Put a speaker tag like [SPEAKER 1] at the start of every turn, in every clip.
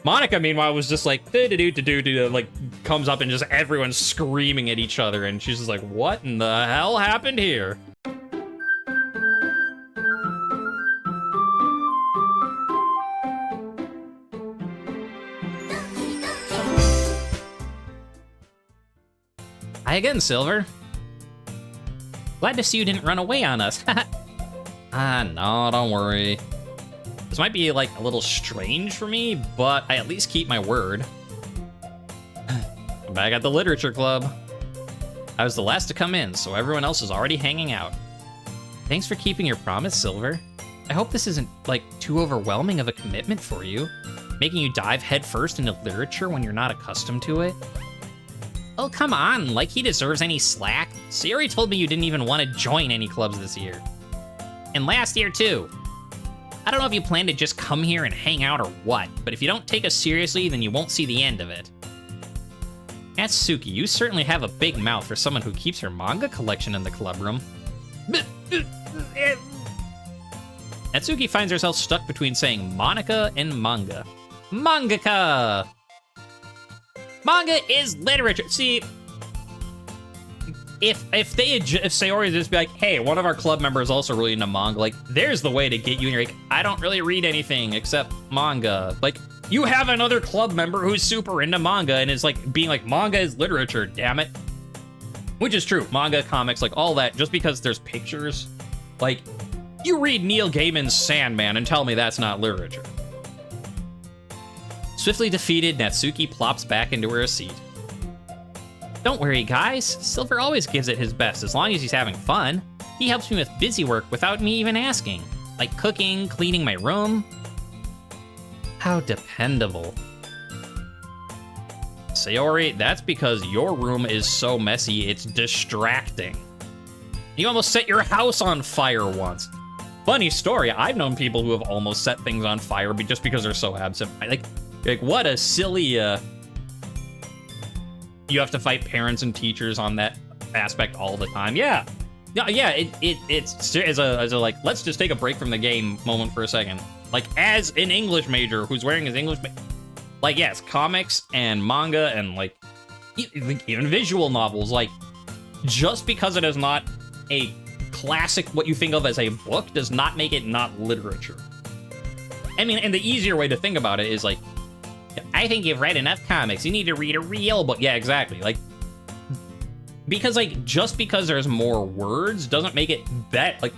[SPEAKER 1] Monica, meanwhile, was just like, do like, comes up and just everyone's screaming at each other, and she's just like, what in the hell happened here? Hi again, Silver. Glad to see you didn't run away on us. No, don't worry. This might be, like, a little strange for me, but I at least keep my word. I'm back at the Literature Club. I was the last to come in, so everyone else is already hanging out. Thanks for keeping your promise, Silver. I hope this isn't, like, too overwhelming of a commitment for you, making you dive headfirst into literature when you're not accustomed to it. Oh, come on, like he deserves any slack. Sayori told me you didn't even want to join any clubs this year. And last year, too. I don't know if you plan to just come here and hang out or what, but if you don't take us seriously, then you won't see the end of it. Natsuki, you certainly have a big mouth for someone who keeps her manga collection in the club room. Natsuki finds herself stuck between saying Monica and manga. Mangaka! Manga is literature. See, if Sayori would just be like, hey, one of our club members also really into manga, like, there's the way to get you, and you're like, I don't really read anything except manga. Like, you have another club member who's super into manga and is like being like, manga is literature, damn it. Which is true. Manga, comics, like all that, just because there's pictures. Like, you read Neil Gaiman's Sandman and tell me that's not literature. Swiftly defeated, Natsuki plops back into her seat. Don't worry, guys. Silver always gives it his best as long as he's having fun. He helps me with busy work without me even asking, like cooking, cleaning my room. How dependable. Sayori, that's because your room is so messy, it's distracting. You almost set your house on fire once. Funny story, I've known people who have almost set things on fire just because they're so absent. Like, what a silly, you have to fight parents and teachers on that aspect all the time. Yeah. Yeah, it's as a like, let's just take a break from the game moment for a second. Like, as an English major who's wearing his English, like, yes, comics and manga and, like, even visual novels, like, just because it is not a classic, what you think of as a book, does not make it not literature. I mean, and the easier way to think about it is, like, I think you've read enough comics, you need to read a real book. Yeah, exactly. Like, because, like, just because there's more words doesn't make it that, like,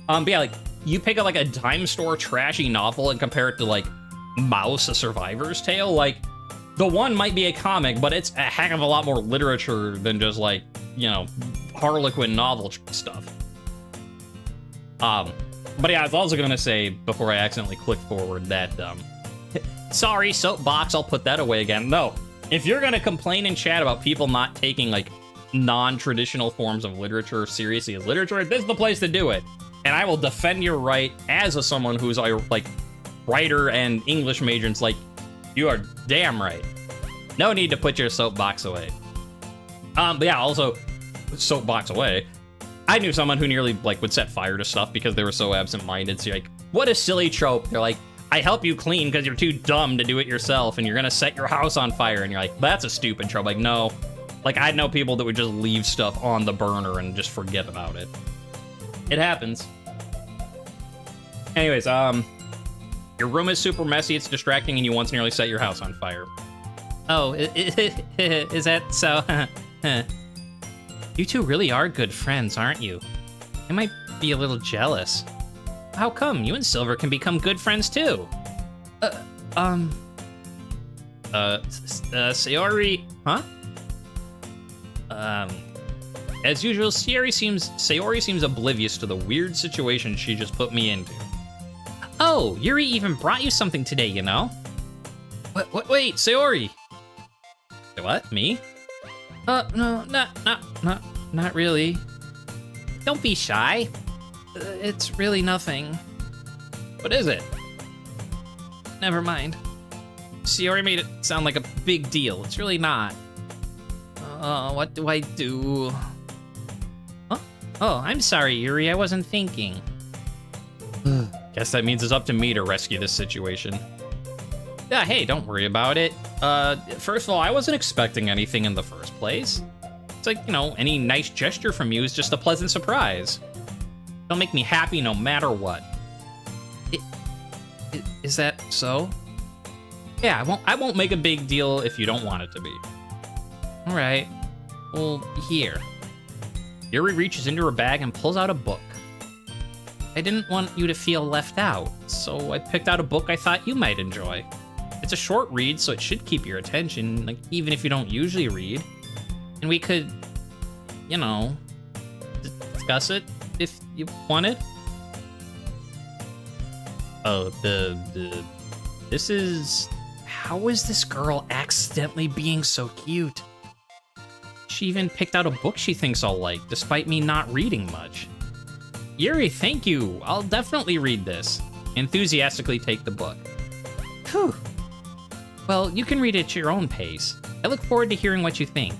[SPEAKER 1] but yeah, like, you pick up, like, a dime store trashy novel and compare it to, like, Mouse, A Survivor's Tale, like, the one might be a comic, but it's a heck of a lot more literature than just, like, you know, Harlequin novel stuff. But yeah, I was also gonna say, before I accidentally click forward, that, sorry, soapbox, I'll put that away again. No, if you're gonna complain in chat about people not taking, like, non-traditional forms of literature seriously as literature, this is the place to do it. And I will defend your right as someone who's, like, writer and English major. It's like, you are damn right. No need to put your soapbox away. But yeah, also, soapbox away. I knew someone who nearly, like, would set fire to stuff because they were so absent-minded. So you're like, what a silly trope. They're like, I help you clean because you're too dumb to do it yourself, and you're gonna set your house on fire. And you're like, that's a stupid trope. Like, no. Like, I know people that would just leave stuff on the burner and just forget about it. It happens. Anyways, your room is super messy, it's distracting, and you once nearly set your house on fire. Oh, is that so? You two really are good friends, aren't you? I might be a little jealous. How come? You and Silver can become good friends, too. Sayori, huh? As usual, Sayori seems oblivious to the weird situation she just put me into. Oh, Yuri even brought you something today, you know? Wait, Sayori. What, me? No, not really. Don't be shy. It's really nothing. What is it? Never mind. Sayori made it sound like a big deal. It's really not. What do I do? Huh? Oh, I'm sorry, Yuri. I wasn't thinking. Guess that means it's up to me to rescue this situation. Yeah, hey, don't worry about it. First of all, I wasn't expecting anything in the first place. It's like, you know, any nice gesture from you is just a pleasant surprise. It'll make me happy no matter what. Is that so? Yeah, I won't make a big deal if you don't want it to be. All right. Well, here. Yuri reaches into her bag and pulls out a book. I didn't want you to feel left out, so I picked out a book I thought you might enjoy. It's a short read, so it should keep your attention, like, even if you don't usually read. And we could, you know, discuss it if you wanted. Oh, this is... How is this girl accidentally being so cute? She even picked out a book she thinks I'll like, despite me not reading much. Yuri, thank you. I'll definitely read this. Enthusiastically take the book. Whew. Well, you can read it at your own pace. I look forward to hearing what you think.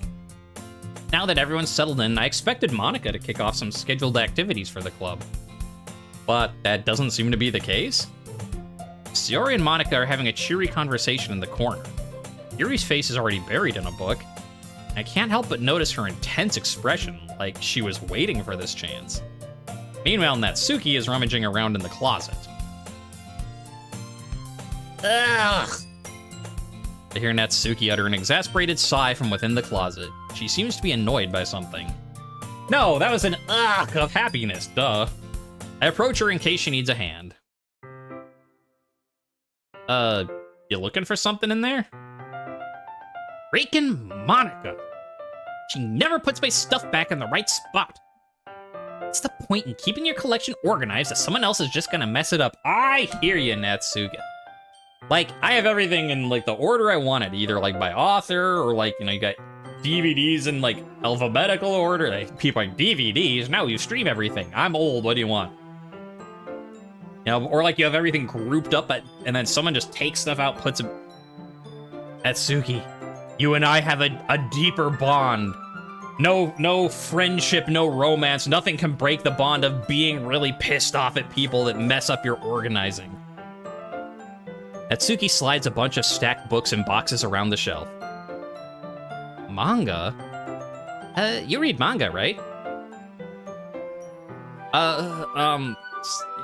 [SPEAKER 1] Now that everyone's settled in, I expected Monica to kick off some scheduled activities for the club. But that doesn't seem to be the case. Sayori and Monica are having a cheery conversation in the corner. Yuri's face is already buried in a book. I can't help but notice her intense expression, like she was waiting for this chance. Meanwhile, Natsuki is rummaging around in the closet. Ugh! I hear Natsuki utter an exasperated sigh from within the closet. She seems to be annoyed by something. No, that was an ugh of happiness, duh. I approach her in case she needs a hand. You looking for something in there? Freaking Monica! She never puts my stuff back in the right spot. What's the point in keeping your collection organized if someone else is just gonna mess it up? I hear you, Natsuki. Like, I have everything in, like, the order I wanted, either, like, by author, or, like, you know, you got DVDs in, like, alphabetical order. Like, people like, DVDs? No, you stream everything. I'm old, what do you want? You know, or, like, you have everything grouped up, and then someone just takes stuff out, puts it... Natsuki, you and I have a deeper bond. No friendship, no romance, nothing can break the bond of being really pissed off at people that mess up your organizing. Natsuki slides a bunch of stacked books in boxes around the shelf. Manga? You read manga, right?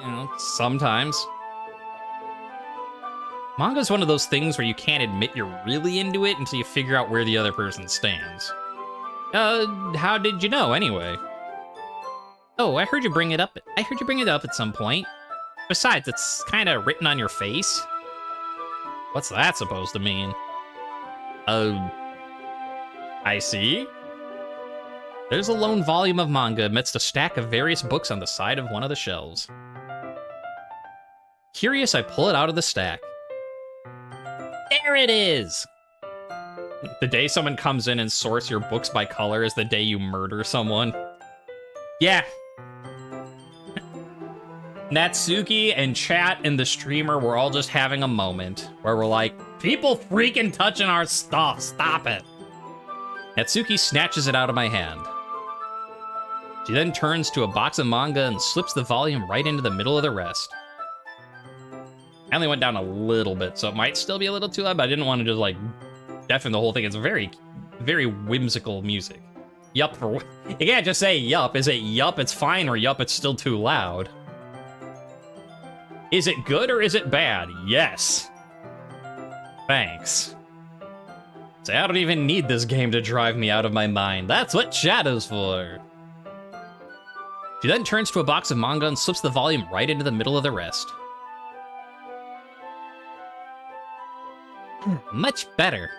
[SPEAKER 1] You know, sometimes. Manga's one of those things where you can't admit you're really into it until you figure out where the other person stands. How did you know, anyway? Oh, I heard you bring it up. I heard you bring it up at some point. Besides, it's kind of written on your face. What's that supposed to mean? I see. There's a lone volume of manga amidst a stack of various books on the side of one of the shelves. Curious, I pull it out of the stack. There it is! The day someone comes in and sorts your books by color is the day you murder someone. Yeah. Natsuki and chat and the streamer were all just having a moment where we're like, people freaking touching our stuff, stop it. Natsuki snatches it out of my hand. She then turns to a box of manga and slips the volume right into the middle of the rest. I only went down a little bit, so it might still be a little too loud, but I didn't want to just, like, deafen the whole thing. It's very, very whimsical music. Yup, you can't just say yup. Is it yup, it's fine, or yup, it's still too loud? Is it good or is it bad? Yes. Thanks. Say, I don't even need this game to drive me out of my mind. That's what chat is for. She then turns to a box of manga and slips the volume right into the middle of the rest. Much better.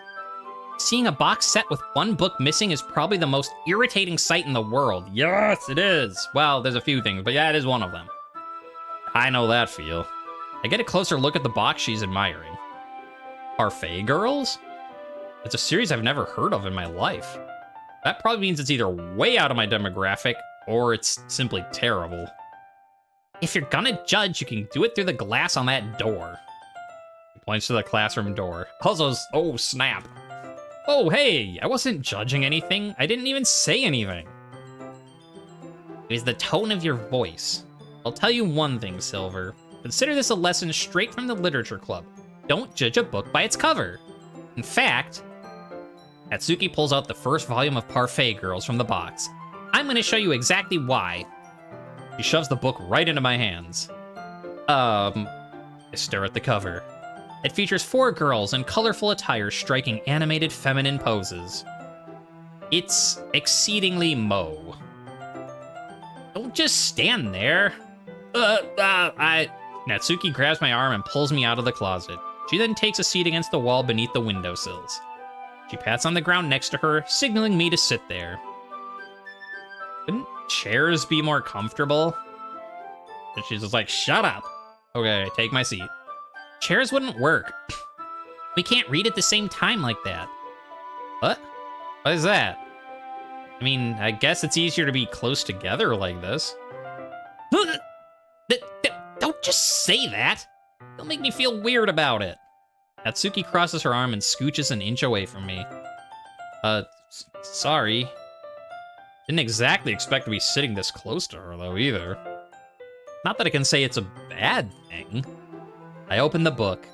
[SPEAKER 1] Seeing a box set with one book missing is probably the most irritating sight in the world. Yes, it is. Well, there's a few things, but yeah, it is one of them. I know that feel. I get a closer look at the box she's admiring. Parfait Girls? It's a series I've never heard of in my life. That probably means it's either way out of my demographic, or it's simply terrible. If you're gonna judge, you can do it through the glass on that door. He points to the classroom door. Also, oh snap. Oh hey, I wasn't judging anything. I didn't even say anything. It was the tone of your voice. I'll tell you one thing, Silver. Consider this a lesson straight from the literature club. don't judge a book by its cover. In fact, Natsuki pulls out the first volume of Parfait Girls from the box. I'm gonna show you exactly why. She shoves the book right into my hands. I stare at the cover. It features 4 girls in colorful attire striking animated feminine poses. It's exceedingly Mo. Don't just stand there. Natsuki grabs my arm and pulls me out of the closet. She then takes a seat against the wall beneath the windowsills. She pats on the ground next to her, signaling me to sit there. Couldn't chairs be more comfortable? And she's just like, shut up. Okay, take my seat. Chairs wouldn't work. We can't read at the same time like that. What? What is that? I mean, I guess it's easier to be close together like this. Don't just say that. Don't make me feel weird about it. Natsuki crosses her arm and scooches an inch away from me. Sorry. Didn't exactly expect to be sitting this close to her, though, either. Not that I can say it's a bad thing. I open the book.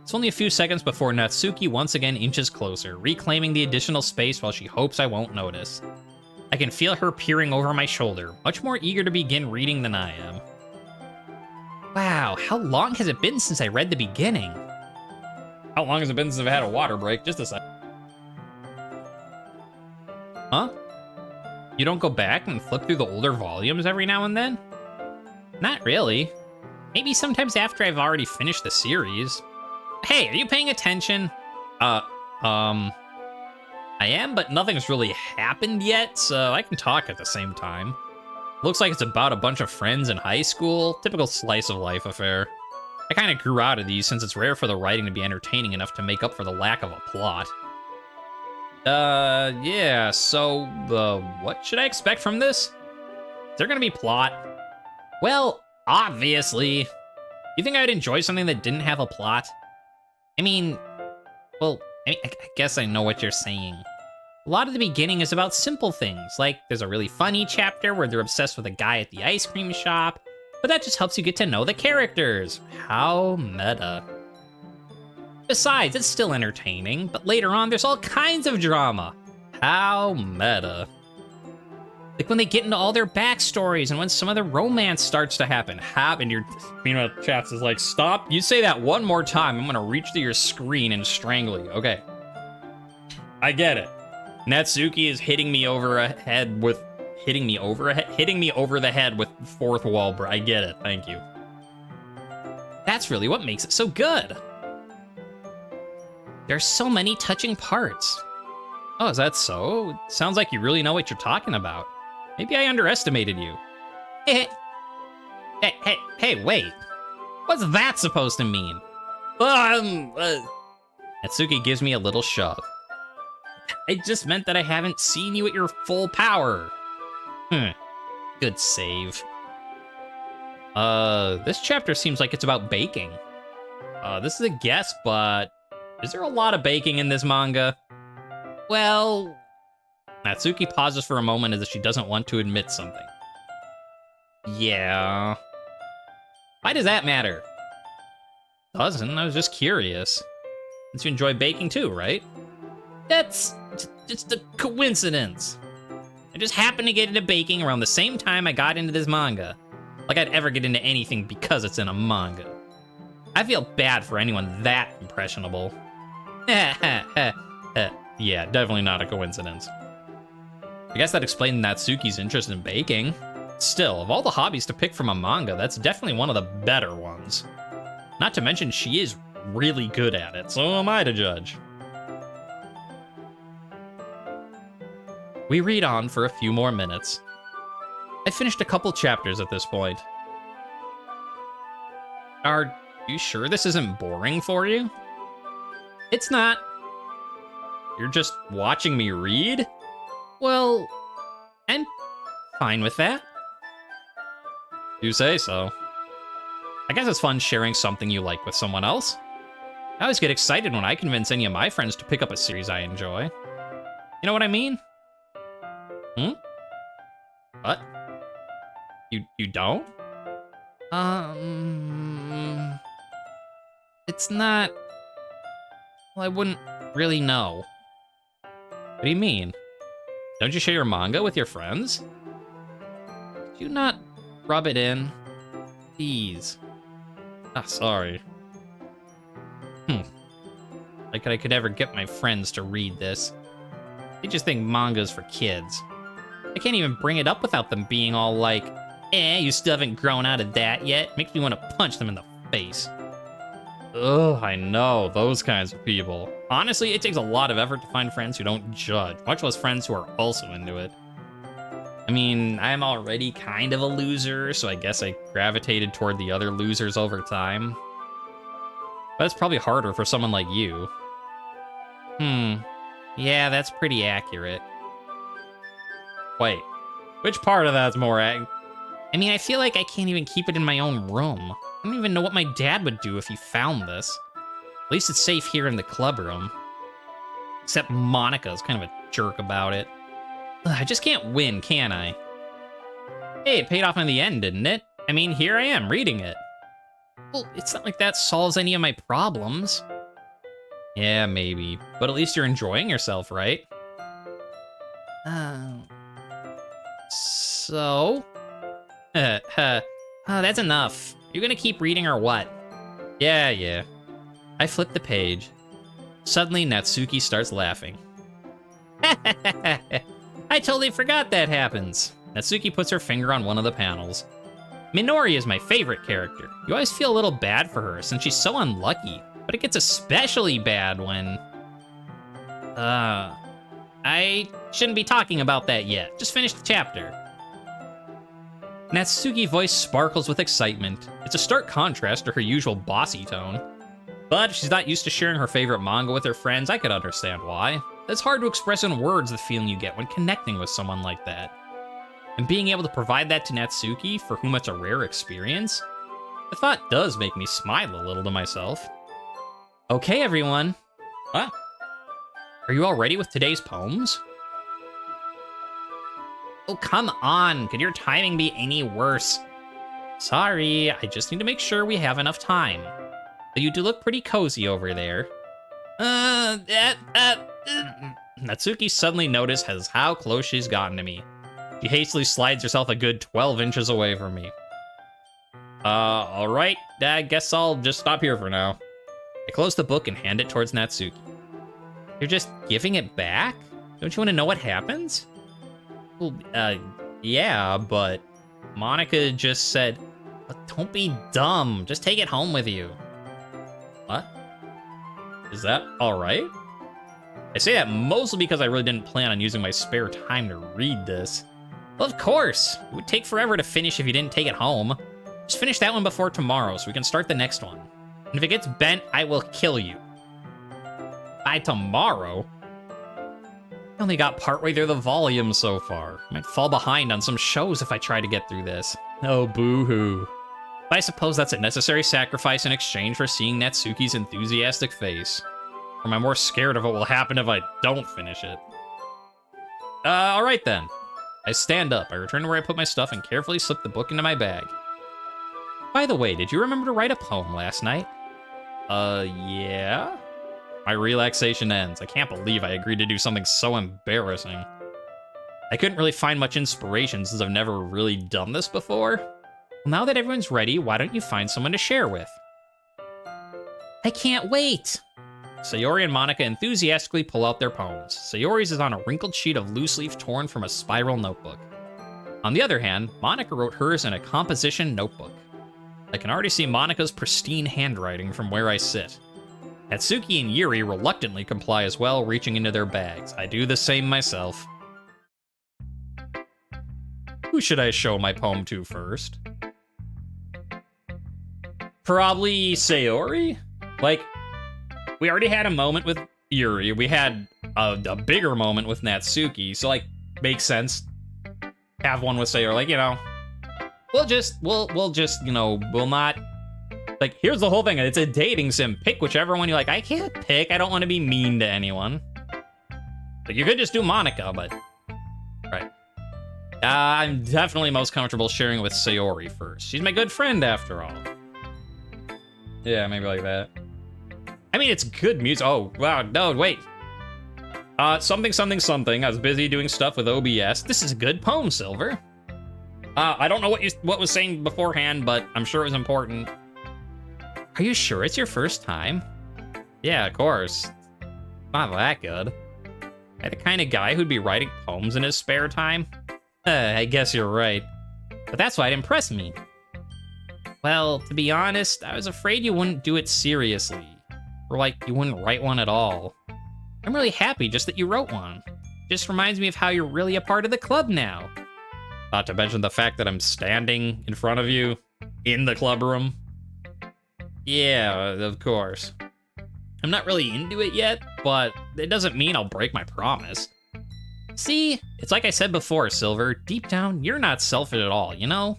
[SPEAKER 1] It's only a few seconds before Natsuki once again inches closer, reclaiming the additional space while she hopes I won't notice. I can feel her peering over my shoulder, much more eager to begin reading than I am. Wow, how long has it been since I read the beginning? How long has it been since I've had a water break? Just a sec. Huh? You don't go back and flip through the older volumes every now and then? Not really. Maybe sometimes after I've already finished the series. Hey, are you paying attention? I am, but nothing's really happened yet, so I can talk at the same time. Looks like it's about a bunch of friends in high school. Typical slice of life affair. I kind of grew out of these since it's rare for the writing to be entertaining enough to make up for the lack of a plot. Yeah, so, what should I expect from this? Is there gonna be plot? Well, obviously. You think I'd enjoy something that didn't have a plot? I mean, well, I guess I know what you're saying. A lot of the beginning is about simple things, like there's a really funny chapter where they're obsessed with a guy at the ice cream shop, but that just helps you get to know the characters. How meta. Besides, it's still entertaining, but later on there's all kinds of drama. How meta. Like when they get into all their backstories and when some of the romance starts to happen. And your chats is like, stop, you say that one more time, I'm gonna reach to your screen and strangle you. Okay. I get it. Natsuki is hitting me over the head with fourth wall, bro. I get it, thank you. That's really what makes it so good. There's so many touching parts. Oh, is that so? It sounds like you really know what you're talking about. Maybe I underestimated you. Hey, wait. What's that supposed to mean? Natsuki gives me a little shove. It just meant that I haven't seen you at your full power. Good save. This chapter seems like it's about baking. This is a guess, but is there a lot of baking in this manga? Well, Natsuki pauses for a moment as if she doesn't want to admit something. Yeah. Why does that matter? Doesn't, I was just curious. Since you enjoy baking too, right? That's just a coincidence. I just happened to get into baking around the same time I got into this manga. Like I'd ever get into anything because it's in a manga. I feel bad for anyone that impressionable. Yeah, definitely not a coincidence. I guess that explained Natsuki's interest in baking. Still, of all the hobbies to pick from a manga, that's definitely one of the better ones. Not to mention she is really good at it, so am I to judge. We read on for a few more minutes. I finished a couple chapters at this point. Are you sure this isn't boring for you? It's not. You're just watching me read? Well, I'm fine with that. You say so. I guess it's fun sharing something you like with someone else. I always get excited when I convince any of my friends to pick up a series I enjoy. You know what I mean? What? You don't? It's not Well, I wouldn't really know. What do you mean? Don't you share your manga with your friends? Could you not rub it in? Please. Ah, sorry. Like I could ever get my friends to read this. They just think manga's for kids. I can't even bring it up without them being all like, you still haven't grown out of that yet. Makes me want to punch them in the face. Ugh, I know, those kinds of people. Honestly, it takes a lot of effort to find friends who don't judge, much less friends who are also into it. I mean, I'm already kind of a loser, so I guess I gravitated toward the other losers over time. But it's probably harder for someone like you. Yeah, that's pretty accurate. Wait, which part of that's more accurate? I mean, I feel like I can't even keep it in my own room. I don't even know what my dad would do if he found this. At least it's safe here in the club room. Except Monica's kind of a jerk about it. Ugh, I just can't win, can I? Hey, it paid off in the end, didn't it? I mean, here I am, reading it. Well, it's not like that solves any of my problems. Yeah, maybe. But at least you're enjoying yourself, right? So? That's enough. You gonna keep reading or what? Yeah. I flip the page. Suddenly, Natsuki starts laughing. I totally forgot that happens. Natsuki puts her finger on one of the panels. Minori is my favorite character. You always feel a little bad for her since she's so unlucky, but it gets especially bad when... I shouldn't be talking about that yet. Just finish the chapter. Natsuki's voice sparkles with excitement. It's a stark contrast to her usual bossy tone. But if she's not used to sharing her favorite manga with her friends, I could understand why. It's hard to express in words the feeling you get when connecting with someone like that. And being able to provide that to Natsuki, for whom it's a rare experience, the thought does make me smile a little to myself. Okay, everyone. Are you all ready with today's poems? Oh, come on. Could your timing be any worse? Sorry, I just need to make sure we have enough time. But you do look pretty cozy over there. Natsuki suddenly notices how close she's gotten to me. She hastily slides herself a good 12 inches away from me. Alright, I guess I'll just stop here for now. I close the book and hand it towards Natsuki. You're just giving it back? Don't you want to know what happens? Well, yeah, but Monica just said, don't be dumb, just take it home with you. What? Is that alright? I say that mostly because I really didn't plan on using my spare time to read this. Well, of course. It would take forever to finish if you didn't take it home. Just finish that one before tomorrow so we can start the next one. And if it gets bent, I will kill you. By tomorrow? I only got partway through the volume so far. I might fall behind on some shows if I try to get through this. Oh, boo-hoo. But I suppose that's a necessary sacrifice in exchange for seeing Natsuki's enthusiastic face. Or am I more scared of what will happen if I don't finish it? Alright then. I stand up, I return to where I put my stuff and carefully slip the book into my bag. By the way, did you remember to write a poem last night? Yeah? My relaxation ends. I can't believe I agreed to do something so embarrassing. I couldn't really find much inspiration since I've never really done this before. Well, now that everyone's ready, why don't you find someone to share with? I can't wait! Sayori and Monica enthusiastically pull out their poems. Sayori's is on a wrinkled sheet of loose leaf torn from a spiral notebook. On the other hand, Monica wrote hers in a composition notebook. I can already see Monica's pristine handwriting from where I sit. Natsuki and Yuri reluctantly comply as well, reaching into their bags. I do the same myself. Who should I show my poem to first? Probably Sayori? Like, we already had a moment with Yuri. We had a bigger moment with Natsuki, so, like, makes sense. Have one with Sayori, like, you know. We'll just, you know, we'll not... Like, here's the whole thing. It's a dating sim. Pick whichever one you like. I can't pick. I don't want to be mean to anyone. Like, you could just do Monica, but... Right. I'm definitely most comfortable sharing with Sayori first. She's my good friend, after all. Yeah, maybe like that. I mean, it's good music. Oh, wow, no, wait. Something, something, something. I was busy doing stuff with OBS. This is a good poem, Silver. I don't know what was saying beforehand, but I'm sure it was important. Are you sure it's your first time? Yeah, of course. Not that good. Am I the kind of guy who'd be writing poems in his spare time? I guess you're right. But that's why'd impress me. Well, to be honest, I was afraid you wouldn't do it seriously. Or like, you wouldn't write one at all. I'm really happy just that you wrote one. Just reminds me of how you're really a part of the club now. Not to mention the fact that I'm standing in front of you in the club room. Yeah, of course. I'm not really into it yet, but it doesn't mean I'll break my promise. See, it's like I said before, Silver, deep down, you're not selfish at all, you know?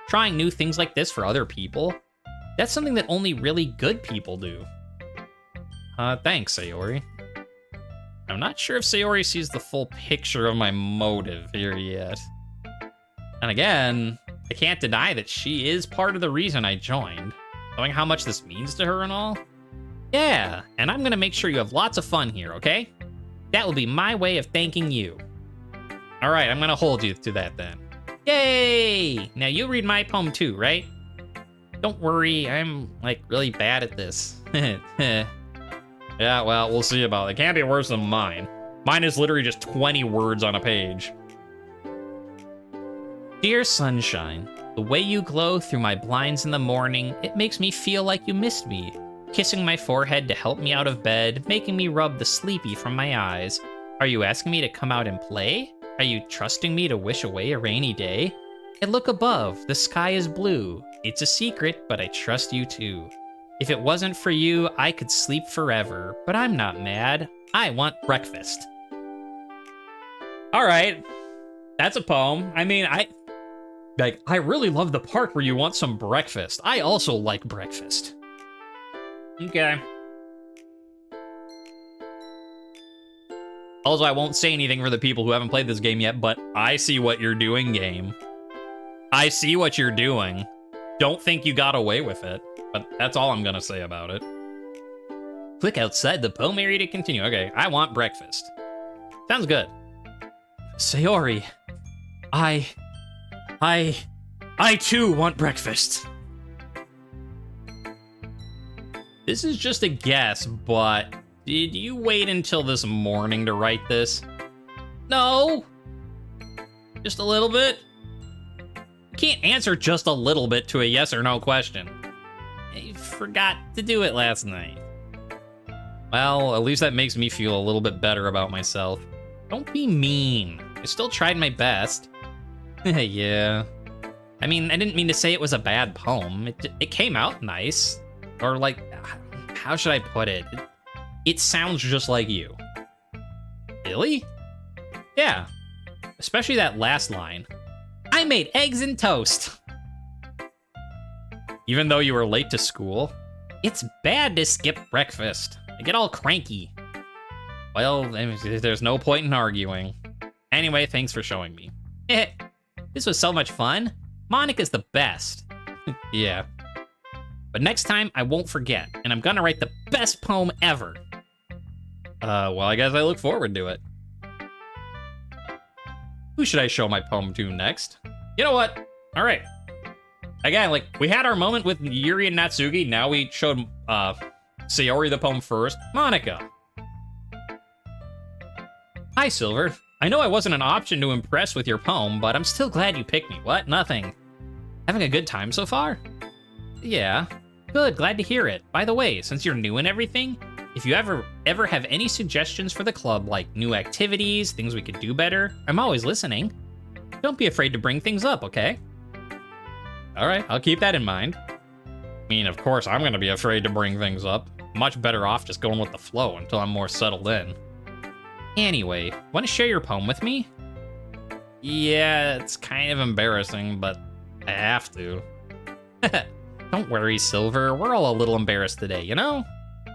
[SPEAKER 1] Trying new things like this for other people, that's something that only really good people do. Thanks, Sayori. I'm not sure if Sayori sees the full picture of my motive here yet. And again, I can't deny that she is part of the reason I joined. Knowing how much this means to her and all. Yeah, and I'm gonna make sure you have lots of fun here, okay? That will be my way of thanking you. All right, I'm gonna hold you to that then. Yay! Now you read my poem too, right? Don't worry, I'm like really bad at this. Yeah, well, we'll see about it. It can't be worse than mine. Mine is literally just 20 words on a page. Dear sunshine, the way you glow through my blinds in the morning, it makes me feel like you missed me. Kissing my forehead to help me out of bed, making me rub the sleepy from my eyes. Are you asking me to come out and play? Are you trusting me to wish away a rainy day? And look above, the sky is blue. It's a secret, but I trust you too. If it wasn't for you, I could sleep forever, but I'm not mad. I want breakfast. All right, that's a poem. I mean, I really love the part where you want some breakfast. I also like breakfast. Okay. Also, I won't say anything for the people who haven't played this game yet, but I see what you're doing, game. I see what you're doing. Don't think you got away with it, but that's all I'm gonna say about it. Click outside the poem area to continue. Okay, I want breakfast. Sounds good. Sayori, I too want breakfast. This is just a guess, but did you wait until this morning to write this? No. Just a little bit? You can't answer just a little bit to a yes or no question. I forgot to do it last night. Well, at least that makes me feel a little bit better about myself. Don't be mean. I still tried my best. Yeah. I mean, I didn't mean to say it was a bad poem. It came out nice. Or like, how should I put it? It sounds just like you. Really? Yeah. Especially that last line. I made eggs and toast. Even though you were late to school, it's bad to skip breakfast. I get all cranky. Well, there's no point in arguing. Anyway, thanks for showing me. This was so much fun. Monica's the best. Yeah. But next time, I won't forget, and I'm gonna write the best poem ever. Well, I guess I look forward to it. Who should I show my poem to next? You know what? All right. Again, like, we had our moment with Yuri and Natsuki. Now we showed Sayori the poem first. Monica. Hi, Silver. I know I wasn't an option to impress with your poem, but I'm still glad you picked me. What? Nothing. Having a good time so far? Yeah. Good, glad to hear it. By the way, since you're new and everything, if you ever have any suggestions for the club, like new activities, things we could do better, I'm always listening. Don't be afraid to bring things up, okay? All right, I'll keep that in mind. I mean, of course, I'm gonna be afraid to bring things up. Much better off just going with the flow until I'm more settled in. Anyway, want to share your poem with me? Yeah, it's kind of embarrassing, but I have to. Don't worry, Silver, we're all a little embarrassed today, you know?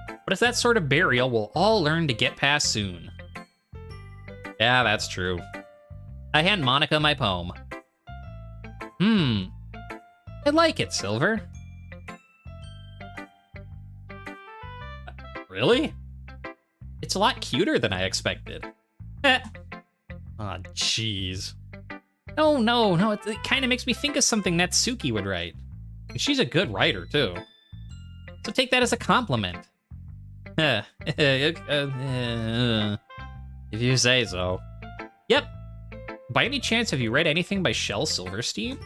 [SPEAKER 1] But it's that sort of burial we'll all learn to get past soon. Yeah, that's true. I hand Monica my poem. I like it, Silver. Really? It's a lot cuter than I expected. Aw, oh, jeez. No, it kind of makes me think of something Natsuki would write. And she's a good writer, too. So take that as a compliment. If you say so. Yep. By any chance, have you read anything by Shel Silverstein?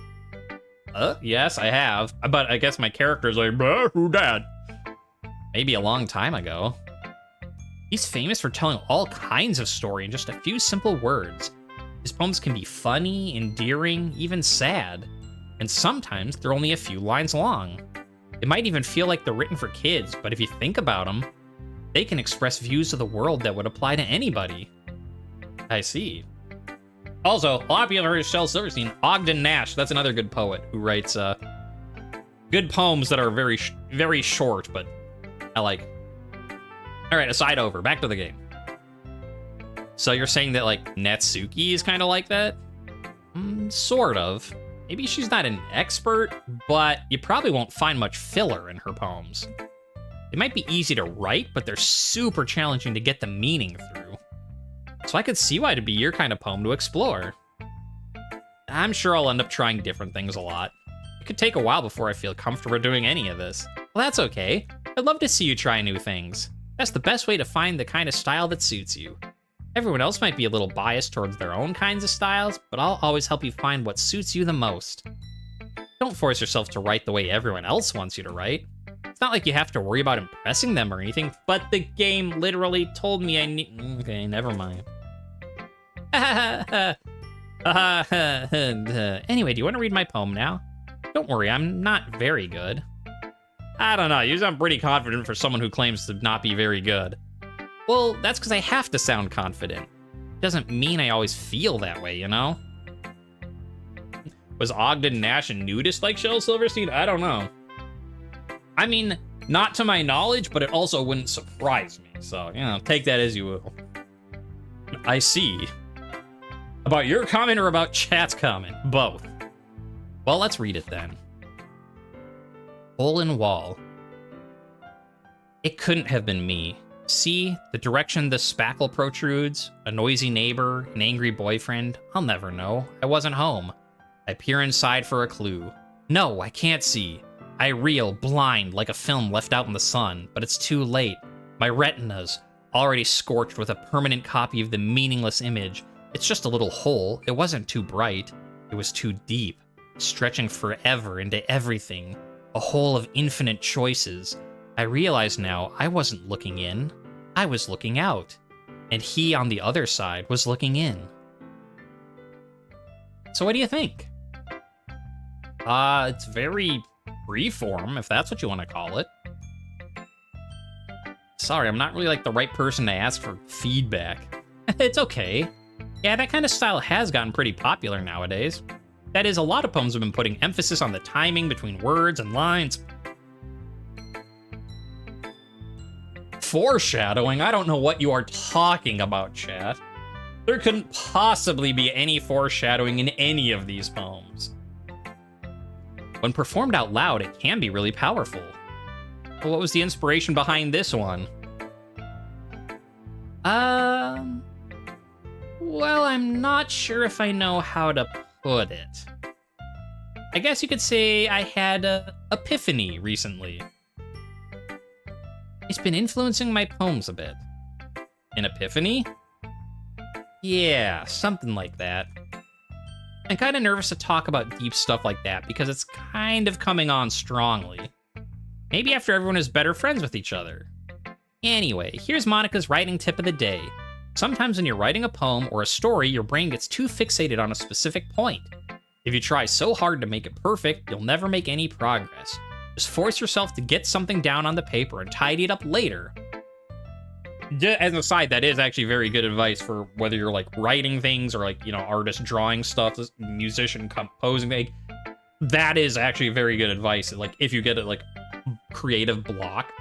[SPEAKER 1] Yes, I have. But I guess my character's like, who dat? Maybe a long time ago. He's famous for telling all kinds of story in just a few simple words. His poems can be funny, endearing, even sad. And sometimes they're only a few lines long. It might even feel like they're written for kids, but if you think about them, they can express views of the world that would apply to anybody. I see. Also, a lot of people have heard of Shel Silverstein. Ogden Nash, that's another good poet who writes good poems that are very, very short, but I like. All right, aside over, back to the game. So you're saying that, like, Natsuki is kind of like that? Sort of. Maybe she's not an expert, but you probably won't find much filler in her poems. They might be easy to write, but they're super challenging to get the meaning through. So I could see why it'd be your kind of poem to explore. I'm sure I'll end up trying different things a lot. It could take a while before I feel comfortable doing any of this. Well, that's okay. I'd love to see you try new things. That's the best way to find the kind of style that suits you. Everyone else might be a little biased towards their own kinds of styles, but I'll always help you find what suits you the most. Don't force yourself to write the way everyone else wants you to write. It's not like you have to worry about impressing them or anything, but the game literally told me I need... Okay, never mind. Anyway, do you want to read my poem now? Don't worry, I'm not very good. I don't know, you sound pretty confident for someone who claims to not be very good. Well, that's because I have to sound confident. It doesn't mean I always feel that way, you know? Was Ogden Nash a nudist like Shel Silverstein? I don't know. I mean, not to my knowledge, but it also wouldn't surprise me. So, you know, take that as you will. I see. About your comment or about chat's comment? Both. Well, let's read it then. Hole in wall. It couldn't have been me. See, the direction the spackle protrudes, a noisy neighbor, an angry boyfriend, I'll never know. I wasn't home. I peer inside for a clue. No, I can't see. I reel, blind, like a film left out in the sun, but it's too late. My retina's already scorched with a permanent copy of the meaningless image. It's just a little hole. It wasn't too bright. It was too deep, stretching forever into everything. A hole of infinite choices. I realize now I wasn't looking in, I was looking out, and he on the other side was looking in. So what do you think? It's very freeform, if that's what you want to call it. Sorry, I'm not really like the right person to ask for feedback. It's okay. Yeah, that kind of style has gotten pretty popular nowadays. That is, a lot of poems have been putting emphasis on the timing between words and lines. Foreshadowing? I don't know what you are talking about, chat. There couldn't possibly be any foreshadowing in any of these poems. When performed out loud, it can be really powerful. But what was the inspiration behind this one? Well, I'm not sure if I know how to put it. I guess you could say I had an epiphany recently. It's been influencing my poems a bit. An epiphany? Yeah, something like that. I'm kind of nervous to talk about deep stuff like that because it's kind of coming on strongly. Maybe after everyone is better friends with each other. Anyway, here's Monica's writing tip of the day. Sometimes when you're writing a poem or a story, your brain gets too fixated on a specific point. If you try so hard to make it perfect, you'll never make any progress. Just force yourself to get something down on the paper and tidy it up later. As an aside, that is actually very good advice for whether you're like writing things or like, you know, artist drawing stuff, musician composing. Like, that is actually very good advice. Like, if you get a like creative block,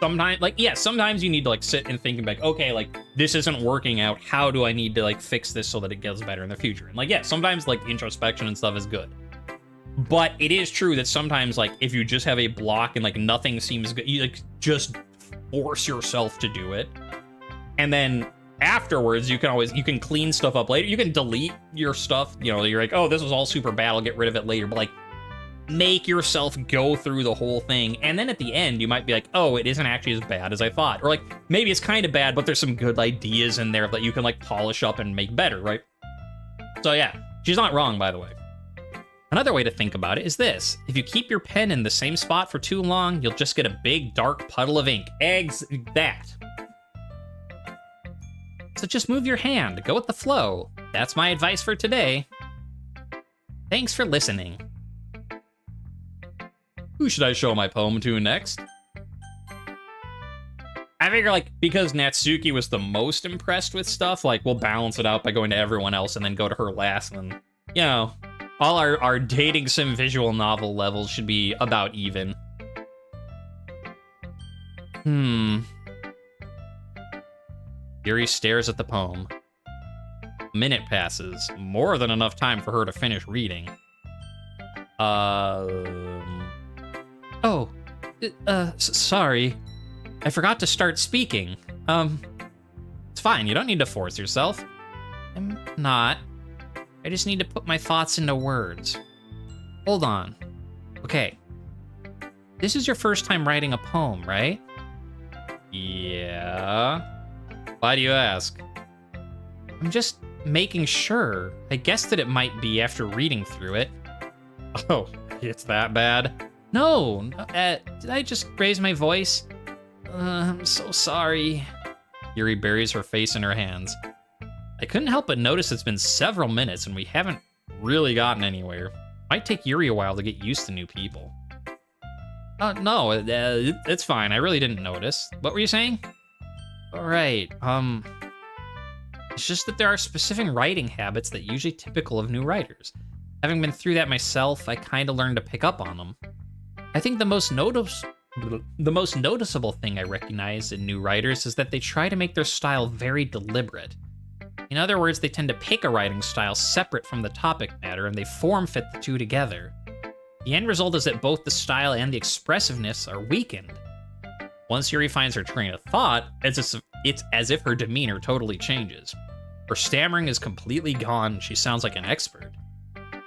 [SPEAKER 1] sometimes, like, yeah, sometimes you need to like sit and think and be like, okay, like this isn't working out. How do I need to like fix this so that it gets better in the future? And like, yeah, sometimes like introspection and stuff is good. But it is true that sometimes, like, if you just have a block and, like, nothing seems good, you, like, just force yourself to do it. And then afterwards, you can clean stuff up later. You can delete your stuff. You know, you're like, oh, this was all super bad. I'll get rid of it later. But like, make yourself go through the whole thing. And then at the end, you might be like, oh, it isn't actually as bad as I thought. Or like, maybe it's kind of bad, but there's some good ideas in there that you can like polish up and make better, right? So yeah, she's not wrong, by the way. Another way to think about it is this. If you keep your pen in the same spot for too long, you'll just get a big, dark puddle of ink. That. So just move your hand, go with the flow. That's my advice for today. Thanks for listening. Who should I show my poem to next? I figure, like, because Natsuki was the most impressed with stuff, like, we'll balance it out by going to everyone else and then go to her last, and then, you know, all our dating sim visual novel levels should be about even. Yuri stares at the poem. A minute passes, more than enough time for her to finish reading. Sorry. I forgot to start speaking. It's fine, you don't need to force yourself. I'm not. I just need to put my thoughts into words. Hold on. Okay. This is your first time writing a poem, right? Yeah. Why do you ask? I'm just making sure. I guessed that it might be after reading through it. Oh, it's that bad? No, did I just raise my voice? I'm so sorry. Yuri buries her face in her hands. I couldn't help but notice it's been several minutes and we haven't really gotten anywhere. Might take Yuri a while to get used to new people. No, it's fine. I really didn't notice. What were you saying? All right, it's just that there are specific writing habits that are usually typical of new writers. Having been through that myself, I kind of learned to pick up on them. I think the most noticeable thing I recognize in new writers is that they try to make their style very deliberate. In other words, they tend to pick a writing style separate from the topic matter, and they form fit the two together. The end result is that both the style and the expressiveness are weakened. Once Yuri finds her train of thought, it's as if her demeanor totally changes. Her stammering is completely gone, she sounds like an expert.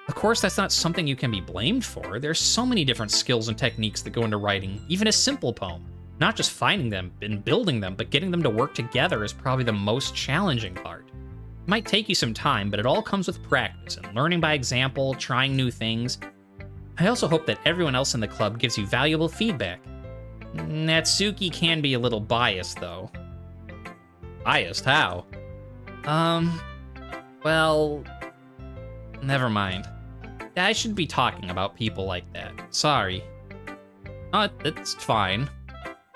[SPEAKER 1] Of course, that's not something you can be blamed for. There's so many different skills and techniques that go into writing, even a simple poem. Not just finding them and building them, but getting them to work together is probably the most challenging part. It might take you some time, but it all comes with practice and learning by example, trying new things. I also hope that everyone else in the club gives you valuable feedback. Natsuki can be a little biased, though. Biased? How? Well, never mind. I shouldn't be talking about people like that. Sorry. It's fine.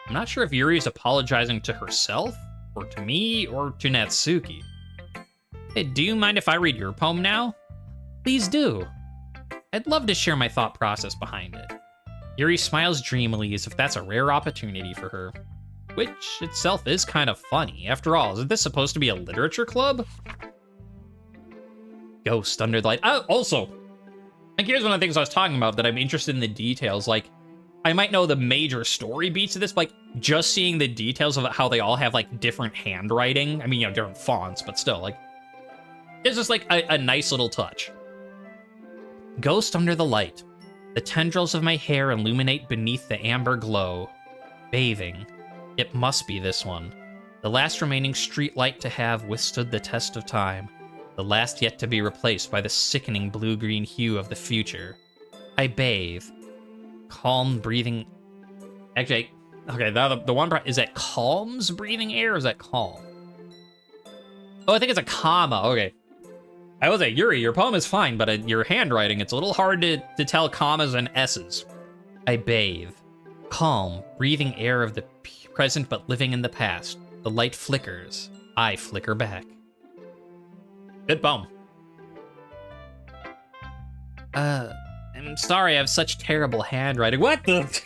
[SPEAKER 1] I'm not sure if Yuri is apologizing to herself, or to me, or to Natsuki. Hey, do you mind if I read your poem now? Please do. I'd love to share my thought process behind it. Yuri smiles dreamily as if that's a rare opportunity for her. Which itself is kind of funny. After all, isn't this supposed to be a literature club? Ghost under the light. Oh, also, like here's one of the things I was talking about that I'm interested in the details. Like, I might know the major story beats of this, but like just seeing the details of how they all have like different handwriting. I mean, you know, different fonts, but still, like, it's just like a nice little touch. Ghost under the light. The tendrils of my hair illuminate beneath the amber glow. Bathing. It must be this one. The last remaining street light to have withstood the test of time. The last yet to be replaced by the sickening blue-green hue of the future. I bathe. Calm breathing... Actually, okay, the one part... Is that calms breathing air, or is that calm? Oh, I think it's a comma, okay. I was like, Yuri, your poem is fine, but your handwriting, it's a little hard to tell commas and S's. I bathe. Calm, breathing air of the present but living in the past. The light flickers. I flicker back. Good poem. I'm sorry I have such terrible handwriting. What the?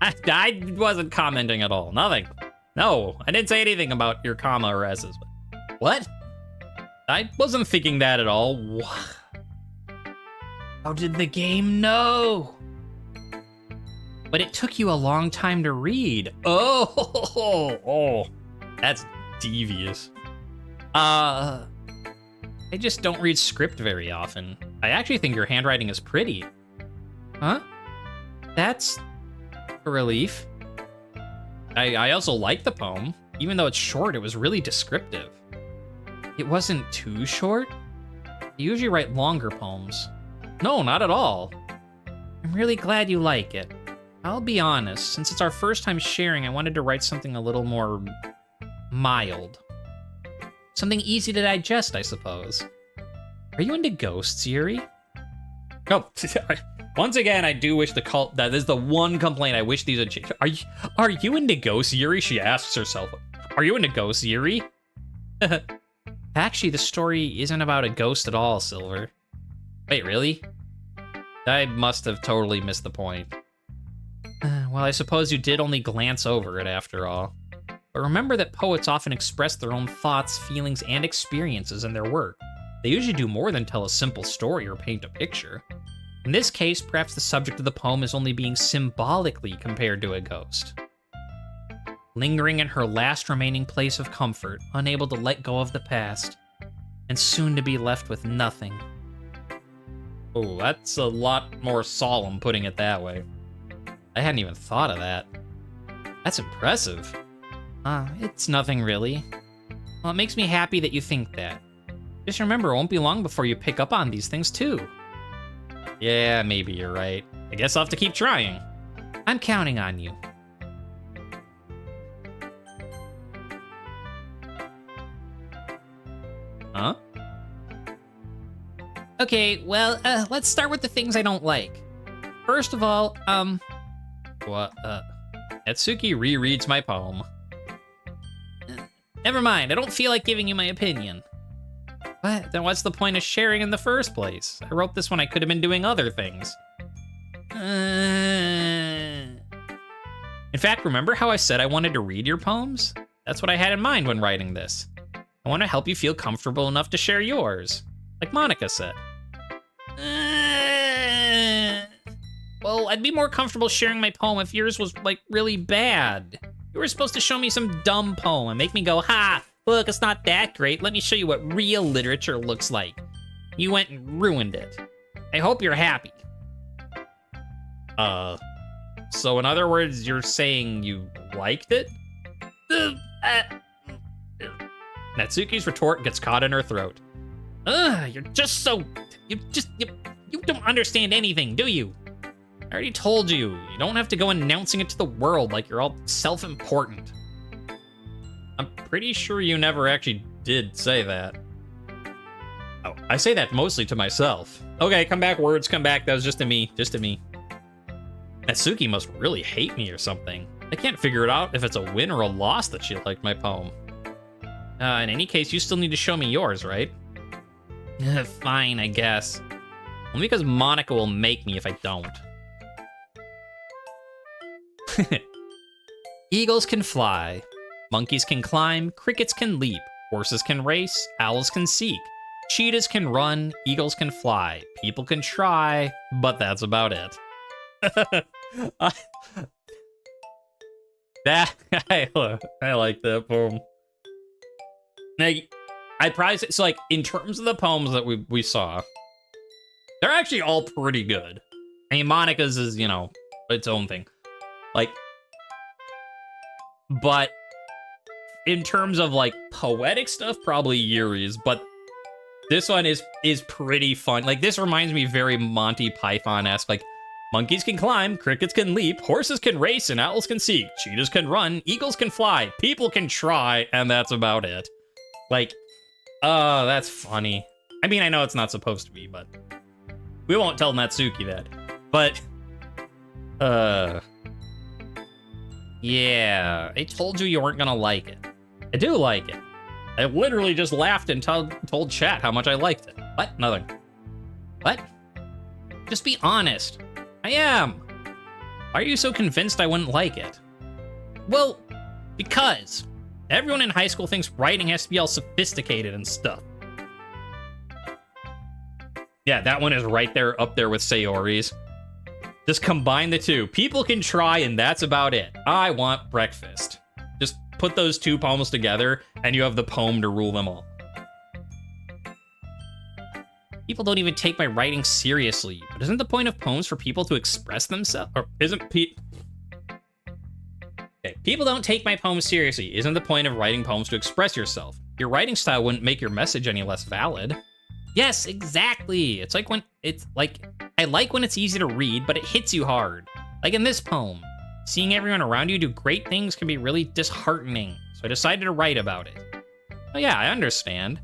[SPEAKER 1] I wasn't commenting at all. Nothing. No, I didn't say anything about your comma or S's. What? I wasn't thinking that at all. How did the game know? but it took you a long time to read. Oh, that's devious. I just don't read script very often. I actually think your handwriting is pretty. Huh? That's a relief. I also like the poem. Even though it's short, it was really descriptive. It wasn't too short. I usually write longer poems. No, not at all. I'm really glad you like it. I'll be honest, since it's our first time sharing, I wanted to write something a little more mild. Something easy to digest, I suppose. Are you into ghosts, Yuri? Oh, once again, I do wish the cult. That is the one complaint I wish these had changed. Are you into ghosts, Yuri? She asks herself. Are you into ghosts, Yuri? Actually, the story isn't about a ghost at all, Silver. Wait, really? I must have totally missed the point. Well, I suppose you did only glance over it after all. But remember that poets often express their own thoughts, feelings, and experiences in their work. They usually do more than tell a simple story or paint a picture. In this case, perhaps the subject of the poem is only being symbolically compared to a ghost. Lingering in her last remaining place of comfort, unable to let go of the past, and soon to be left with nothing. Oh, that's a lot more solemn putting it that way. I hadn't even thought of that. That's impressive. It's nothing really. Well, it makes me happy that you think that. Just remember, it won't be long before you pick up on these things too. Yeah, maybe you're right. I guess I'll have to keep trying. I'm counting on you. Huh? Okay, well, let's start with the things I don't like. First of all, what, Natsuki rereads my poem. Never mind, I don't feel like giving you my opinion. But then what's the point of sharing in the first place? I wrote this when I could have been doing other things. In fact, remember how I said I wanted to read your poems? That's what I had in mind when writing this. I want to help you feel comfortable enough to share yours, like Monica said. Well, I'd be more comfortable sharing my poem if yours was, like, really bad. You were supposed to show me some dumb poem and make me go, ha, look, it's not that great. Let me show you what real literature looks like. You went and ruined it. I hope you're happy. So in other words, you're saying you liked it? Natsuki's retort gets caught in her throat. You're just so... You don't understand anything, do you? I already told you, you don't have to go announcing it to the world like you're all self-important. I'm pretty sure you never actually did say that. Oh, I say that mostly to myself. Okay, come back, words, come back. That was just to me, Natsuki must really hate me or something. I can't figure it out if it's a win or a loss that she liked my poem. In any case, you still need to show me yours, right? Fine, I guess. Only because Monica will make me if I don't. Eagles can fly. Monkeys can climb. Crickets can leap. Horses can race. Owls can seek. Cheetahs can run. Eagles can fly. People can try, but that's about it. I like that poem. I'd probably say, so like, in terms of the poems that we saw, they're actually all pretty good. I mean, Monica's is, you know, its own thing. Like, but in terms of, like, poetic stuff, probably Yuri's, but this one is pretty fun. Like, this reminds me very Monty Python-esque, like, monkeys can climb, crickets can leap, horses can race, and owls can seek, cheetahs can run, eagles can fly, people can try, and that's about it. Like, oh, that's funny. I mean, I know it's not supposed to be, but we won't tell Natsuki that. But, yeah, I told you weren't gonna like it. I do like it. I literally just laughed and told chat how much I liked it. What? Nothing. What? Just be honest. I am. Why are you so convinced I wouldn't like it? Well, because everyone in high school thinks writing has to be all sophisticated and stuff. Yeah, that one is right there, up there with Sayori's. Just combine the two. People can try, and that's about it. I want breakfast. Just put those two poems together, and you have the poem to rule them all. People don't even take my writing seriously, but isn't the point of poems for people to express themselves? Or isn't okay, people don't take my poems seriously. Isn't the point of writing poems to express yourself? Your writing style wouldn't make your message any less valid. Yes, exactly. It's like when it's like, I like when it's easy to read, but it hits you hard. Like in this poem, seeing everyone around you do great things can be really disheartening. So I decided to write about it. Oh yeah, I understand.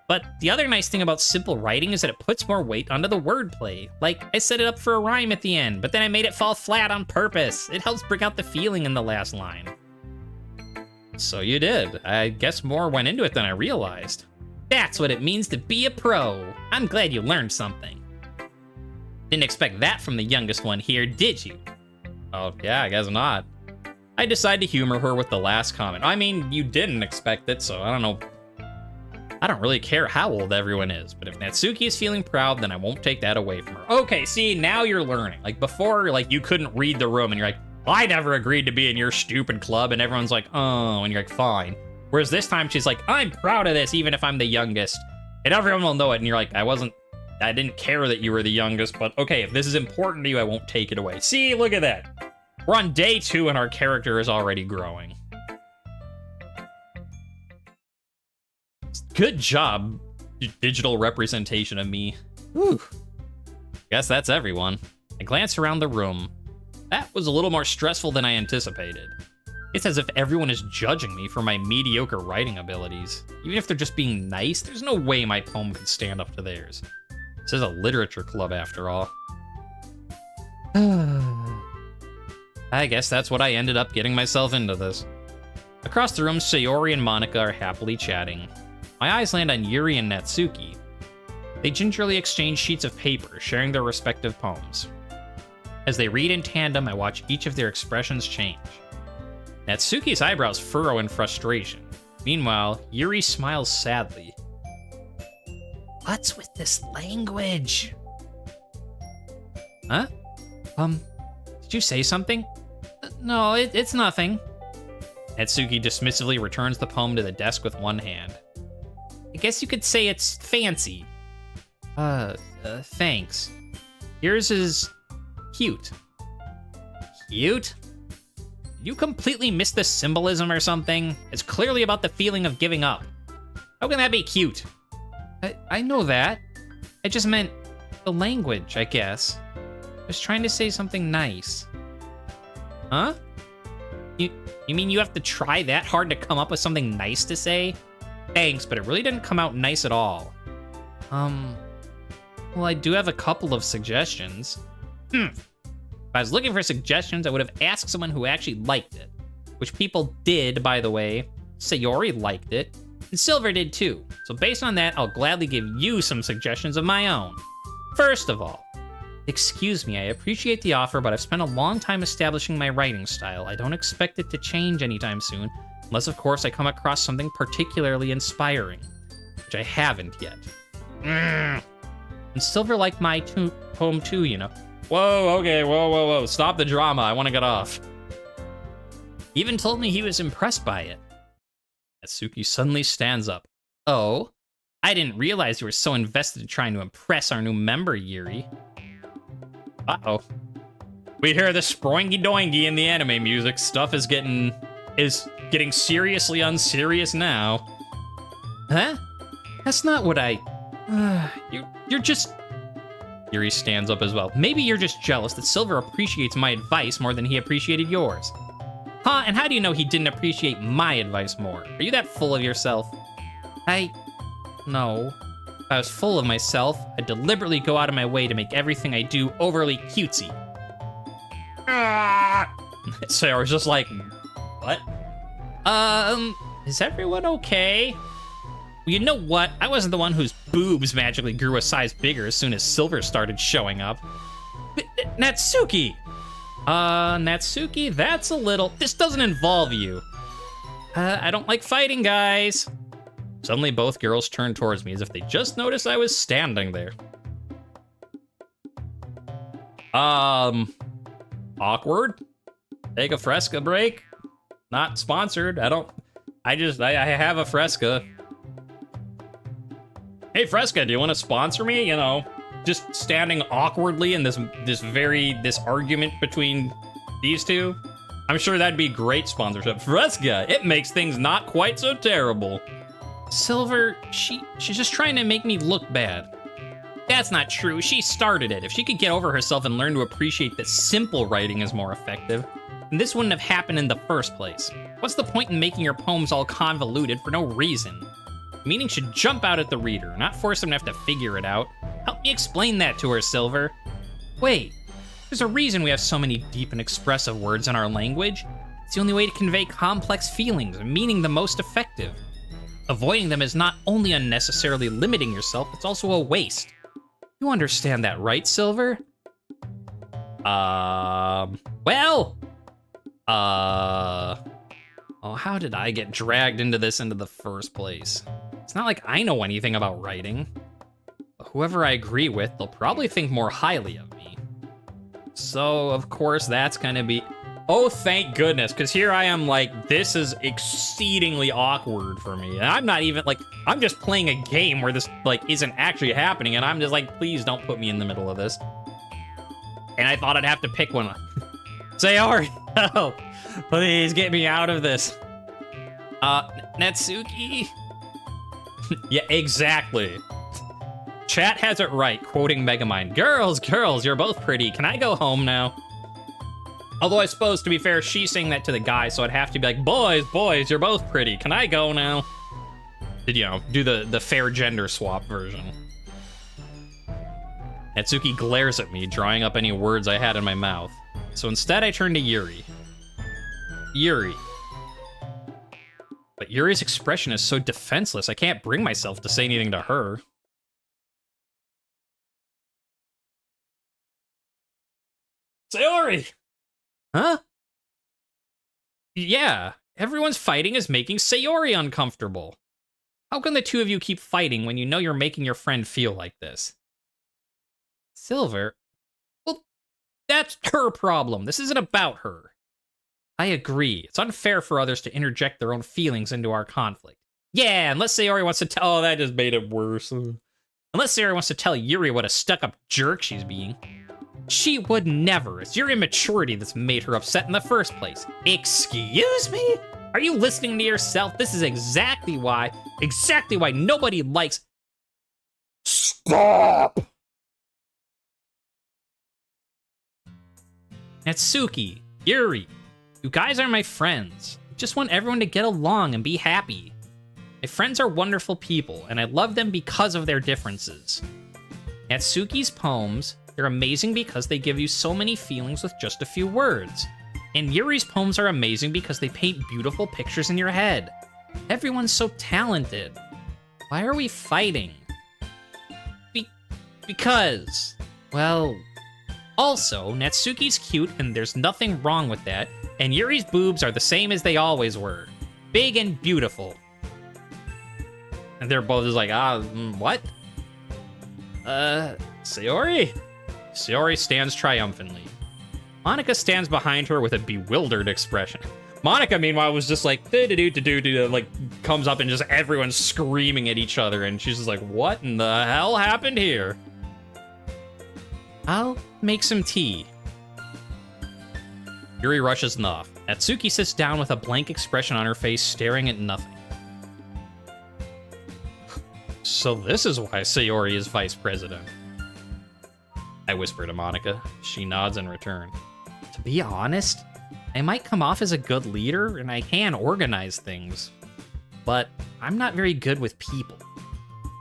[SPEAKER 1] But the other nice thing about simple writing is that it puts more weight onto the wordplay. Like, I set it up for a rhyme at the end, but then I made it fall flat on purpose. It helps bring out the feeling in the last line. So you did. I guess more went into it than I realized. That's what it means to be a pro. I'm glad you learned something. Didn't expect that from the youngest one here, did you? Oh, yeah, I guess not. I decided to humor her with the last comment. I mean, you didn't expect it, so I don't know. I don't really care how old everyone is, but if Natsuki is feeling proud, then I won't take that away from her. Okay, see, now you're learning. Like before, like you couldn't read the room and you're like, I never agreed to be in your stupid club, and everyone's like, oh, and you're like, fine. Whereas this time she's like, I'm proud of this, even if I'm the youngest. And everyone will know it, and you're like, I didn't care that you were the youngest, but okay, if this is important to you, I won't take it away. See, look at that. We're on day 2 and our character is already growing. Good job, digital representation of me. Whew. Guess that's everyone. I glance around the room. That was a little more stressful than I anticipated. It's as if everyone is judging me for my mediocre writing abilities. Even if they're just being nice, there's no way my poem could stand up to theirs. This is a literature club after all. I guess that's what I ended up getting myself into this. Across the room, Sayori and Monica are happily chatting. My eyes land on Yuri and Natsuki. They gingerly exchange sheets of paper, sharing their respective poems. As they read in tandem, I watch each of their expressions change. Natsuki's eyebrows furrow in frustration. Meanwhile, Yuri smiles sadly. What's with this language? Huh? Did you say something? No, it's nothing. Natsuki dismissively returns the poem to the desk with one hand. I guess you could say it's fancy. Thanks. Yours is cute. Cute? You completely missed the symbolism or something? It's clearly about the feeling of giving up. How can that be cute? I know that. I just meant the language, I guess. I was trying to say something nice. Huh? You mean you have to try that hard to come up with something nice to say? Thanks, but it really didn't come out nice at all. Well, I do have a couple of suggestions. If I was looking for suggestions, I would have asked someone who actually liked it. Which people did, by the way. Sayori liked it, and Silver did too. So based on that, I'll gladly give you some suggestions of my own. First of all, excuse me, I appreciate the offer, but I've spent a long time establishing my writing style. I don't expect it to change anytime soon, unless of course I come across something particularly inspiring, which I haven't yet. And Silver liked my poem too, you know. Whoa, okay, whoa, stop the drama, I want to get off. He even told me he was impressed by it. Natsuki suddenly stands up. Oh, I didn't realize you were so invested in trying to impress our new member, Yuri. Uh-oh. We hear the sproingy doingy in the anime music. Stuff is getting seriously unserious now. Huh? That's not what you're just... Yuri stands up as well. Maybe you're just jealous that Silver appreciates my advice more than he appreciated yours. Huh? And how do you know he didn't appreciate my advice more? Are you that full of yourself? No. If I was full of myself, I'd deliberately go out of my way to make everything I do overly cutesy. So I was just like, what? Is everyone okay? Well, you know what? I wasn't the one whose boobs magically grew a size bigger as soon as Silver started showing up. But, Natsuki! Natsuki, that's a little... This doesn't involve you. I don't like fighting, guys. Suddenly, both girls turned towards me as if they just noticed I was standing there. Awkward. Take a Fresca break. Not sponsored. I have a Fresca. Hey, Fresca, do you want to sponsor me? You know, just standing awkwardly in this argument between these two. I'm sure that'd be great sponsorship. Fresca, it makes things not quite so terrible. Silver, she's just trying to make me look bad. That's not true. She started it. If she could get over herself and learn to appreciate that simple writing is more effective, then this wouldn't have happened in the first place. What's the point in making your poems all convoluted for no reason? Meaning should jump out at the reader, not force them to have to figure it out. Help me explain that to her, Silver. Wait, there's a reason we have so many deep and expressive words in our language. It's the only way to convey complex feelings and meaning the most effective. Avoiding them is not only unnecessarily limiting yourself, it's also a waste. You understand that, right, Silver? Oh, how did I get dragged into the first place? It's not like I know anything about writing. But whoever I agree with, they'll probably think more highly of me. So, of course, that's gonna be... Oh, thank goodness, because here I am like, this is exceedingly awkward for me. And I'm not even, like, I'm just playing a game where this, like, isn't actually happening, and I'm just like, please don't put me in the middle of this. And I thought I'd have to pick one. Sayori, no, please get me out of this. Natsuki? Yeah, exactly. Chat has it right, quoting Megamind. Girls, you're both pretty. Can I go home now? Although I suppose, to be fair, she's saying that to the guy, so I'd have to be like, boys, you're both pretty. Can I go now? Did, you know, do the fair gender swap version. Natsuki glares at me, drawing up any words I had in my mouth. So instead, I turn to Yuri. Yuri. But Yuri's expression is so defenseless, I can't bring myself to say anything to her. Sayori! Huh? Yeah, everyone's fighting is making Sayori uncomfortable. How can the two of you keep fighting when you know you're making your friend feel like this? Silver? Well, that's her problem. This isn't about her. I agree. It's unfair for others to interject their own feelings into our conflict. Yeah, unless Sayori wants to tell... Oh, that just made it worse. Unless Sayori wants to tell Yuri what a stuck-up jerk she's being. She would never. It's your immaturity that's made her upset in the first place. Excuse me? Are you listening to yourself? This is exactly why nobody likes... Stop! Natsuki, Yuri, you guys are my friends. I just want everyone to get along and be happy. My friends are wonderful people, and I love them because of their differences. Natsuki's poems, they're amazing because they give you so many feelings with just a few words. And Yuri's poems are amazing because they paint beautiful pictures in your head. Everyone's so talented. Why are we fighting? Because, well... Also, Natsuki's cute, and there's nothing wrong with that, and Yuri's boobs are the same as they always were. Big and beautiful. And they're both just like, what? Sayori? Sayori stands triumphantly. Monika stands behind her with a bewildered expression. Monika, meanwhile, was just like, like, comes up and just everyone's screaming at each other, and she's just like, what in the hell happened here? I'll make some tea. Yuri rushes off. Natsuki sits down with a blank expression on her face, staring at nothing. So this is why Sayori is vice president. I whisper to Monika. She nods in return. To be honest, I might come off as a good leader, and I can organize things. But I'm not very good with people.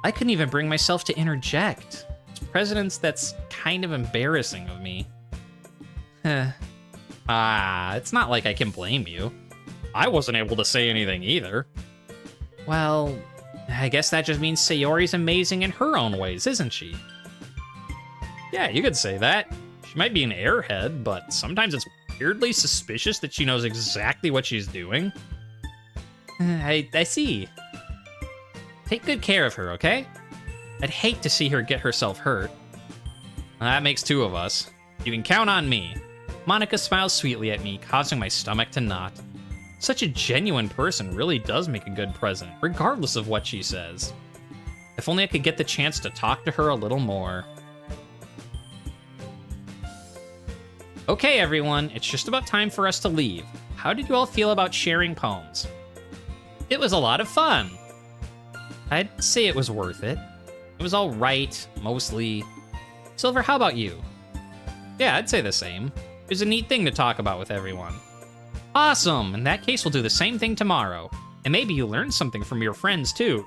[SPEAKER 1] I couldn't even bring myself to interject. Presidents, that's kind of embarrassing of me. It's not like I can blame you. I wasn't able to say anything either. Well, I guess that just means Sayori's amazing in her own ways, isn't she? Yeah, you could say that. She might be an airhead, but sometimes it's weirdly suspicious that she knows exactly what she's doing. I see. Take good care of her, okay? I'd hate to see her get herself hurt. That makes two of us. You can count on me. Monica smiles sweetly at me, causing my stomach to knot. Such a genuine person really does make a good present, regardless of what she says. If only I could get the chance to talk to her a little more. Okay, everyone, it's just about time for us to leave. How did you all feel about sharing poems? It was a lot of fun. I'd say it was worth it. It was all right, mostly. Silver, how about you? Yeah, I'd say the same. It was a neat thing to talk about with everyone. Awesome! In that case, we'll do the same thing tomorrow. And maybe you learned something from your friends, too.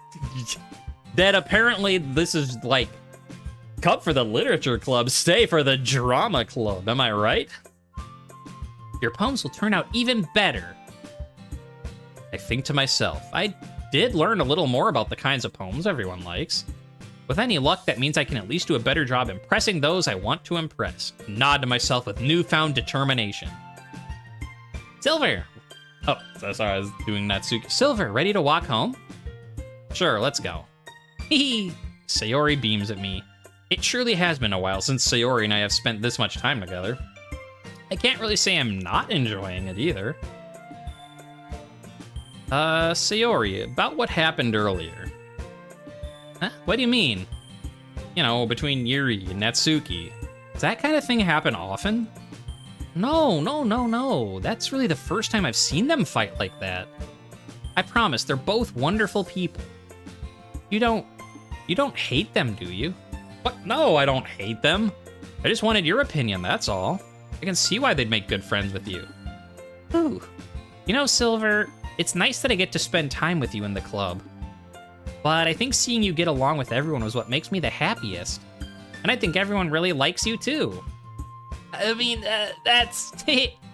[SPEAKER 1] That apparently this is like, come for the literature club, stay for the drama club. Am I right? Your poems will turn out even better. I think to myself, I did learn a little more about the kinds of poems everyone likes. With any luck, that means I can at least do a better job impressing those I want to impress. Nod to myself with newfound determination. Silver! Oh, sorry, I was doing Natsuki. Silver, ready to walk home? Sure, let's go. Hee. Sayori beams at me. It surely has been a while since Sayori and I have spent this much time together. I can't really say I'm not enjoying it either. Sayori, about what happened earlier. Huh? What do you mean? You know, between Yuri and Natsuki. Does that kind of thing happen often? No. That's really the first time I've seen them fight like that. I promise, they're both wonderful people. You don't hate them, do you? What? No, I don't hate them. I just wanted your opinion, that's all. I can see why they'd make good friends with you. Ooh. You know, Silver, it's nice that I get to spend time with you in the club. But I think seeing you get along with everyone was what makes me the happiest. And I think everyone really likes you, too. I mean, that's...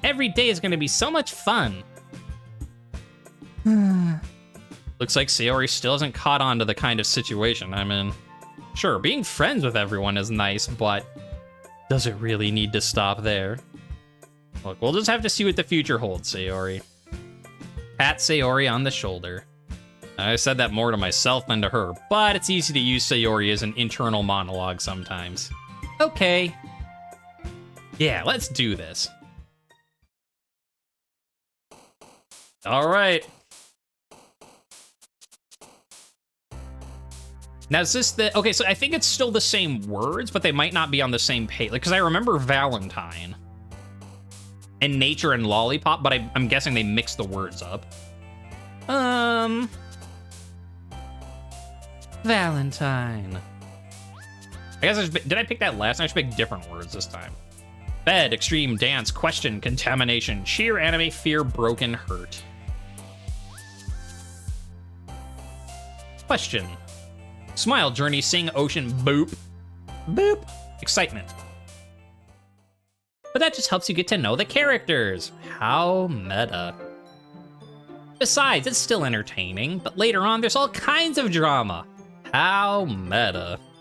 [SPEAKER 1] every day is gonna be so much fun. Looks like Sayori still hasn't caught on to the kind of situation I'm in. Sure, being friends with everyone is nice, but does it really need to stop there? Look, we'll just have to see what the future holds, Sayori. Pat Sayori on the shoulder. I said that more to myself than to her, but it's easy to use Sayori as an internal monologue sometimes. Okay. Yeah, let's do this. All right. Now, is this the... Okay, so I think it's still the same words, but they might not be on the same page. Like, because I remember Valentine and Nature and Lollipop, but I'm guessing they mixed the words up. Valentine. I guess did I pick that last time? I should pick different words this time. Bed, extreme, dance, question, contamination, cheer, anime, fear, broken, hurt. Question. Smile, journey, sing, ocean, boop. Boop. Excitement. But that just helps you get to know the characters. How meta. Besides, it's still entertaining, but later on there's all kinds of drama. How meta.